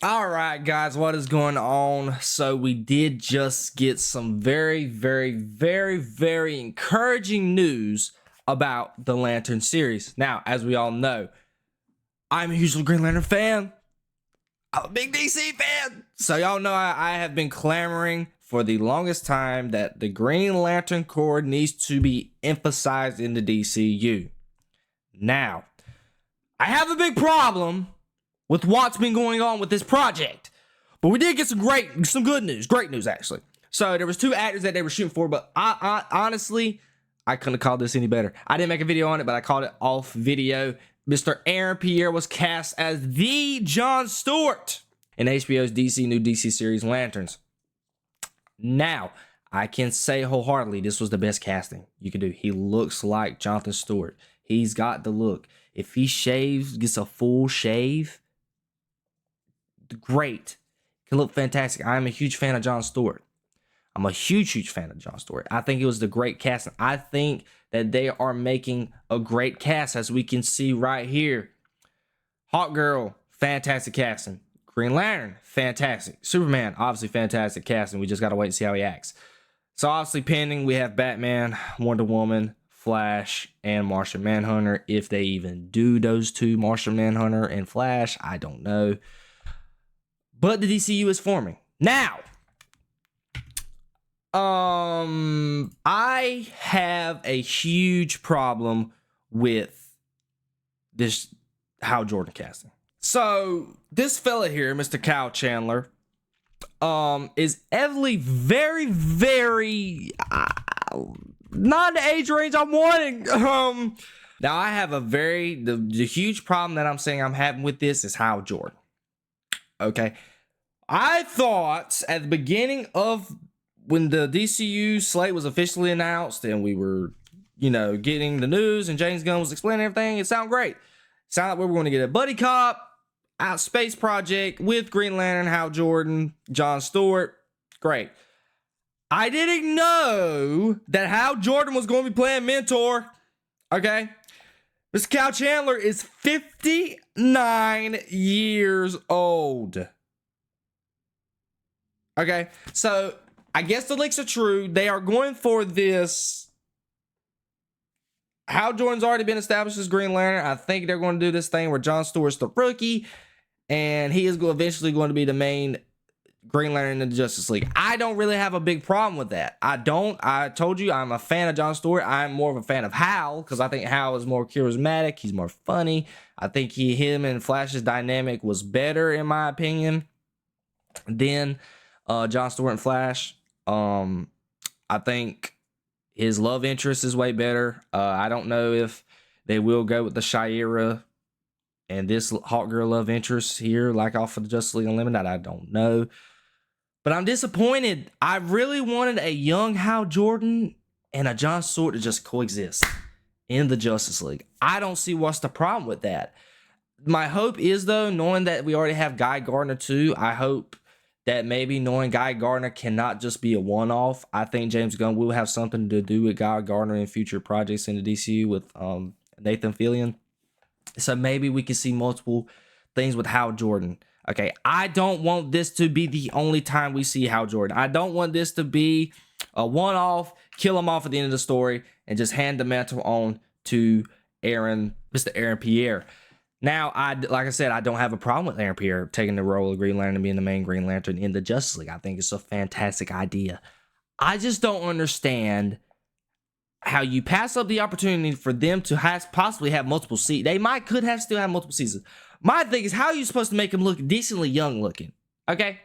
All right, guys, what is going on? So we did just get some very encouraging news about the Lantern series. Now, as we all know, I'm a huge Green Lantern fan. I'm a big DC fan. So y'all know I have been clamoring for the longest time that the Green Lantern Corps needs to be emphasized in the DCU. Now, I have a big problem with what's been going on with this project, but we did get some good news, great news actually. So there was 2 actors that they were shooting for, but I honestly, I couldn't have called this any better. I didn't make a video on it, but I called it off video. Mr. Pierre was cast as the John Stewart in HBO's new DC series Lanterns. Now, I can say wholeheartedly this was the best casting you could do. He looks like Jonathan Stewart. He's got the look. If he shaves, gets a full shave, great. Can look fantastic. I'm a huge fan of John Stewart. I'm a huge fan of John Stewart. I think it was the great casting. I think that they are making a great cast, as we can see right here. Hawk Girl, fantastic casting. Green Lantern, fantastic. Superman, obviously fantastic casting. We just got to wait and see how he acts. So obviously pending, we have Batman, Wonder Woman, Flash, and Martian Manhunter. If they even do those 2, Martian Manhunter and Flash, I don't know. But the DCU is forming. Now, I have a huge problem with this Hal Jordan casting. So, this fella here, Mr. Kyle Chandler, is evidently very not the age range I'm wanting. Now, I have the huge problem that I'm saying I'm having with this is Hal Jordan. Okay. I thought at the beginning of when the DCU slate was officially announced and we were, getting the news and James Gunn was explaining everything, it sounded great. It sounded like we were going to get a buddy cop out space project with Green Lantern, Hal Jordan, John Stewart. Great. I didn't know that Hal Jordan was going to be playing Mentor. Okay. Mr. Kyle Chandler is 59 years old. Okay, so I guess the leaks are true. They are going for this. Hal Jordan's already been established as Green Lantern. I think they're going to do this thing where John Stewart's the rookie, and he is eventually going to be the main Green Lantern in the Justice League. I don't really have a big problem with that. I told you I'm a fan of John Stewart. I'm more of a fan of Hal because I think Hal is more charismatic. He's more funny. I think him and Flash's dynamic was better, in my opinion, than John Stewart and Flash. I think his love interest is way better. I don't know if they will go with the Shira and this Hawk Girl love interest here, like off of the Justice League Unlimited. I don't know. But I'm disappointed. I really wanted a young Hal Jordan and a John Stewart to just coexist in the Justice League. I don't see what's the problem with that. My hope is, though, knowing that we already have Guy Gardner too, I hope that maybe knowing Guy Gardner cannot just be a one-off. I think James Gunn will have something to do with Guy Gardner in future projects in the DCU with Nathan Fillion. So maybe we can see multiple things with Hal Jordan. Okay, I don't want this to be the only time we see Hal Jordan. I don't want this to be a one-off, kill him off at the end of the story, and just hand the mantle on to Mr. Pierre. Now, like I said, I don't have a problem with Aaron Pierre taking the role of Green Lantern and being the main Green Lantern in the Justice League. I think it's a fantastic idea. I just don't understand how you pass up the opportunity for them to possibly have multiple seasons. They still have multiple seasons. My thing is, how are you supposed to make him look decently young looking? Okay,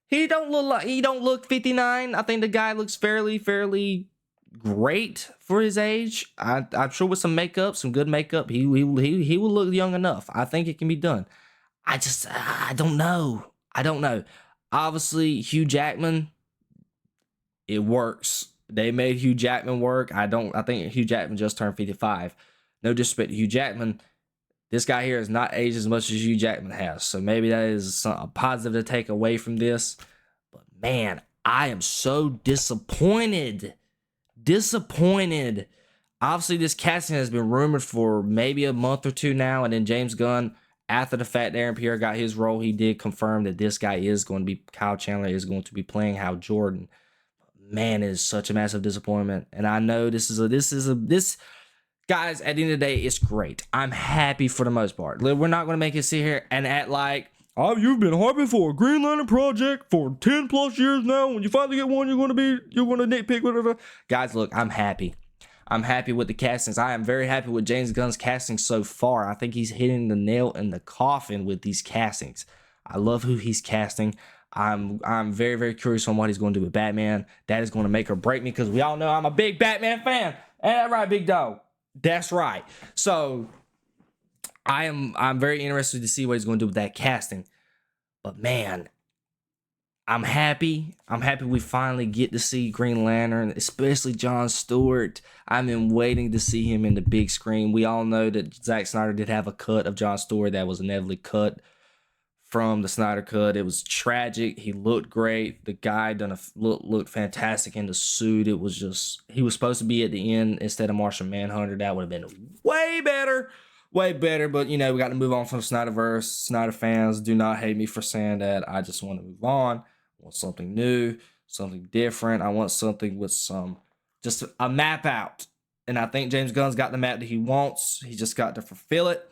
he don't look 59. I think the guy looks fairly great for his age. I'm sure with some makeup, some good makeup, he will look young enough. I think it can be done. I don't know. Obviously, Hugh Jackman, it works. They made Hugh Jackman work. I think Hugh Jackman just turned 55. No disrespect to Hugh Jackman. This guy here has not aged as much as Hugh Jackman has. So maybe that is a positive to take away from this. But man, I am so disappointed. Obviously, this casting has been rumored for maybe a month or two now, and then James Gunn after the fact Aaron Pierre got his role, he did confirm that this guy is going to be, Kyle Chandler is going to be playing Hal Jordan. Man, it is such a massive disappointment. And I know this guys, at the end of the day, it's great. I'm happy for the most part. We're not going to make it sit here and act like, oh, you've been hoping for a Green Lantern project for 10 plus years now. When you finally get one, you're going to nitpick, whatever. Guys, look, I'm happy. I'm happy with the castings. I am very happy with James Gunn's casting so far. I think he's hitting the nail in the coffin with these castings. I love who he's casting. I'm very, very curious on what he's going to do with Batman. That is going to make or break me, because we all know I'm a big Batman fan. Ain't that right, big dog? That's right. So I'm very interested to see what he's going to do with that casting. But man, I'm happy. I'm happy we finally get to see Green Lantern, especially John Stewart. I've been waiting to see him in the big screen. We all know that Zack Snyder did have a cut of John Stewart that was inevitably cut from the Snyder Cut. It was tragic. He looked great. The guy looked fantastic in the suit. It was just, he was supposed to be at the end instead of Martian Manhunter. That would have been way better. Way better. But, you know, we got to move on from Snyderverse. Snyder fans, do not hate me for saying that. I just want to move on. I want something new, something different. I want something with just a map out. And I think James Gunn's got the map that he wants. He just got to fulfill it.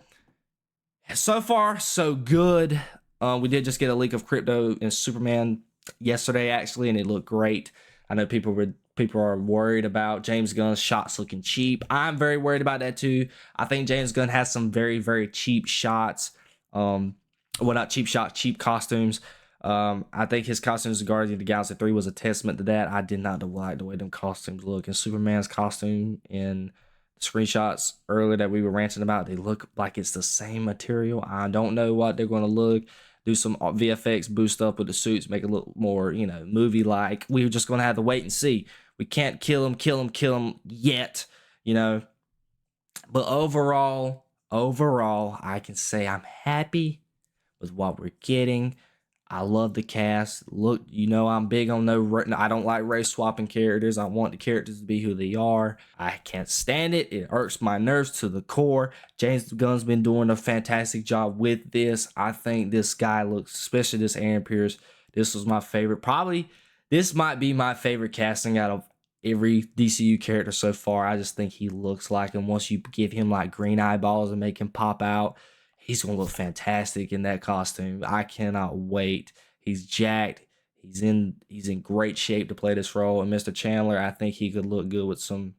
So far, so good. We did just get a leak of Crypto and Superman yesterday, actually, and it looked great. I know people are worried about James Gunn's shots looking cheap. I'm very worried about that too. I think James Gunn has some very, very cheap shots. Well, not cheap shots, cheap costumes. I think his costumes in Guardians of the Galaxy 3 was a testament to that. I did not like the way them costumes look. And Superman's costume in screenshots earlier that we were ranting about, they look like it's the same material. I don't know what they're going to look. Do some VFX boost up with the suits, make it look more, you know, movie-like. We're just going to have to wait and see. We can't kill him yet, you know. But overall, I can say I'm happy with what we're getting. I love the cast. Look, you know, I'm big on I don't like race swapping characters. I want the characters to be who they are. I can't stand it. It irks my nerves to the core. James Gunn's been doing a fantastic job with this. I think this guy looks, especially this Aaron Pierce, this was my favorite. Probably, this might be my favorite casting out of every DCU character so far. I just think he looks like him. Once you give him like green eyeballs and make him pop out, he's going to look fantastic in that costume. I cannot wait. He's jacked. He's in great shape to play this role. And Mr. Chandler, I think he could look good with some,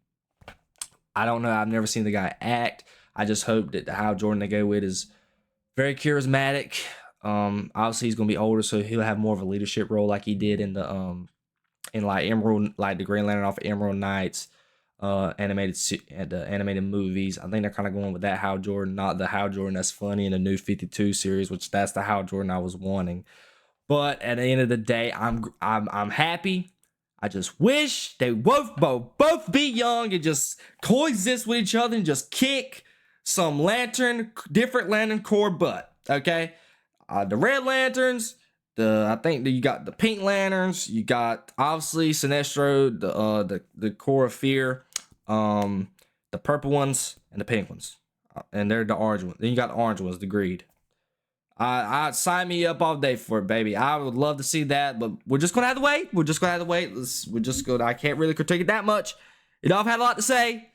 I don't know. I've never seen the guy act. I just hope that the Hal Jordan they go with is very charismatic. Obviously he's going to be older, so he'll have more of a leadership role like he did in the the Green Lantern off of Emerald Knights. Animated movies. I think they're kind of going with that Hal Jordan, not the Hal Jordan that's funny in the New 52 series, which that's the Hal Jordan I was wanting. But at the end of the day, I'm happy. I just wish they both be young and just coexist with each other and just kick some different Lantern Corps butt. Okay, the Red Lanterns. I think that you got the Pink Lanterns. You got obviously Sinestro, the Corps of Fear, the purple ones and the pink ones, and they're the orange ones. Then you got the orange ones, the Greed. I'd sign me up all day for it, baby. I would love to see that, but we're just gonna have to wait. I can't really critique it that much. You know, I've had a lot to say,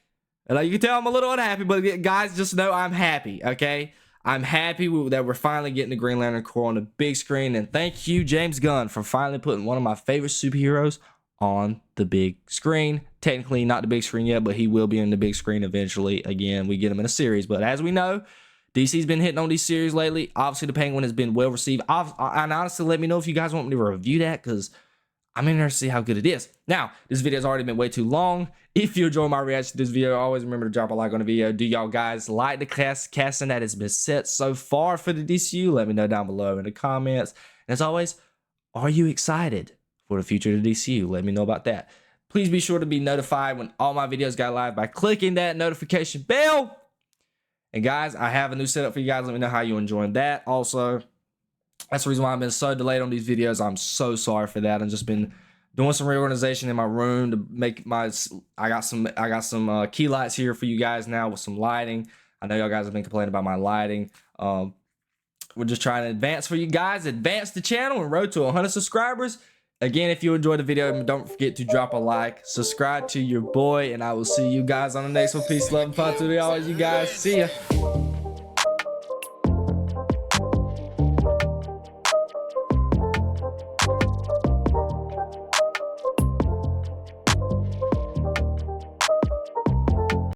and you can tell I'm a little unhappy. But guys, just know I'm happy. Okay. I'm happy that we're finally getting the Green Lantern Corps on the big screen. And thank you, James Gunn, for finally putting one of my favorite superheroes on the big screen. Technically not the big screen yet, but he will be in the big screen eventually. Again, we get him in a series. But as we know, DC's been hitting on these series lately. Obviously, the Penguin has been well received. And honestly, let me know if you guys want me to review that, because I'm interested to see how good it is. Now, this video has already been way too long. If you enjoy my reaction to this video, always remember to drop a like on the video. Do y'all guys like the casting that has been set so far for the DCU? Let me know down below in the comments. And as always, are you excited for the future of the DCU? Let me know about that. Please be sure to be notified when all my videos go live by clicking that notification bell. And guys, I have a new setup for you guys. Let me know how you're enjoying that. Also, that's the reason why I've been so delayed on these videos. I'm so sorry for that. I've just been doing some reorganization in my room to make I got some key lights here for you guys now with some lighting. I know y'all guys have been complaining about my lighting. we're just trying to advance for you guys, advance the channel, and road to 100 subscribers. Again, if you enjoyed the video, don't forget to drop a like, subscribe to your boy, and I will see you guys on the next one. Peace, love, and fun to always, you guys. See ya.